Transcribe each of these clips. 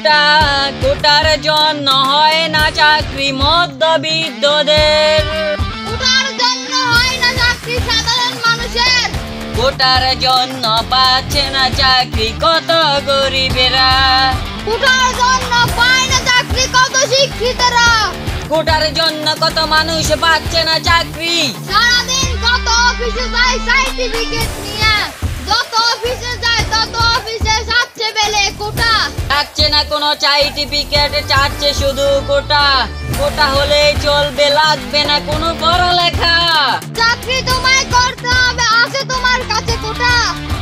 কোটা কোটার জন্য হয় না চাকরি মধ্যবিত্তদের, কোটার জন্য হয় না চাকরি সাধারণ মানুষের, কোটার জন্য পাচ্ছে না চাকরি কত গরিবেরা, কোটার জন্য পায় না চাকরি কত শিক্ষিতরা, কোটার জন্য কত মানুষ পাচ্ছে না চাকরি। সারাদিন কত অফিসে যায় সার্টিফিকেট নিয়ে, যত অফিসে যায় তত অফিসে যাচ্ছে বেলে কোটা, থাকছে না কোনো সার্টিফিকেট, চাচ্ছে শুধু কোটা। কোটা হলে চলবে, লাগবে না কোনো পড়ালেখা, চাকরি তোমায় করতে হবে, আছে তোমার কাছে কোটা।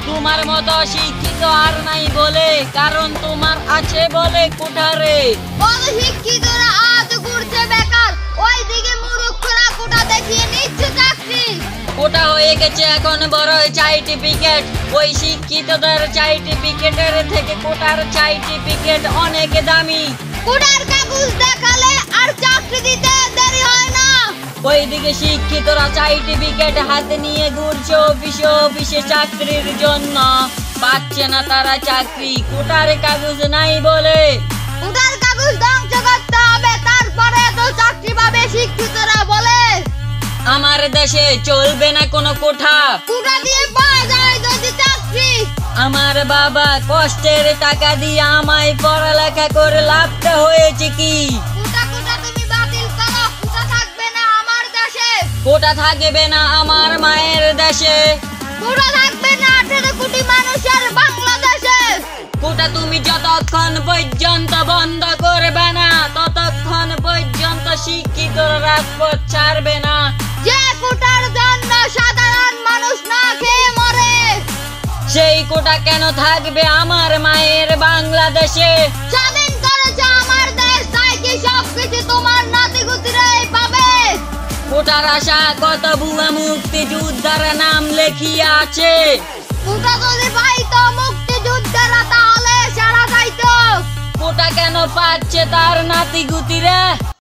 তোমার মতো শিক্ষিত আর নাই বলে, কারণ তোমার আছে বলে কোটা রে। কত শিক্ষিতরা আজ ঘুরছে বেকার, ওইদিকে মূর্খরা কোটা দেখিয়ে নিচ্ছে চাকরি। কোটা হয়ে গেছে এখন বড় সার্টিফিকেট, ওই শিক্ষিতদের সার্টিফিকেটের থেকে কোটার সার্টিফিকেট অনেক দামি। কোটার কাগজ দেখালে আর চাকরি দিতে দেরি হয় না। ওইদিকে শিক্ষিতরা সার্টিফিকেট হাতে নিয়ে ঘুরছে অফিসে অফিসে চাকরির জন্য, পাচ্ছে না তারা চাকরি, কোটার কাগজ নাই বলে। কোটার কাগজ ধ্বংস করতে হবে, তারপরে তো চাকরি পাবে শিক্ষিতরা বলে। আমার দেশে চলবে না কোনো কোঠা, কোটা দিয়ে পাওয়া যায় যদি চাকরি। আমার বাবা কষ্টের টাকা দিয়ে আমায় পড়ালেখা করে লাভটা হয়েছে কি? কোটা কোটা তুমি বাতিল করো, কোটা থাকবে না আমার দেশে, কোটা থাকবে না আমার মায়ের দেশে, কোটা থাকবে না 18 কোটি মানুষের বাংলাদেশে। কোটা তুমি যতক্ষণ পর্যন্ত বন্ধ করবে না ততক্ষণ পর্যন্ত শিক্ষিতরা রাজপথ ছাড়বে না। যে কোটার জন্য সাধারণ মানুষ না খেয়ে মরে, সেই কোটা কেন থাকবে আমার মায়ের বাংলাদেশে? স্বাধীন করেছে আমার দেশ, তাই কি সবকিছু তোমার নাতিগুতিরাই পাবে? কোটার আশা কত বুয়া মুক্তিযোদ্ধার নাম লেখিয়া আছে, কোটা যদি পাইতো মুক্তিযোদ্ধারা তাহলে সারা যাইতো। কোটা কেন পাচ্ছে তার নাতিগুতিরা?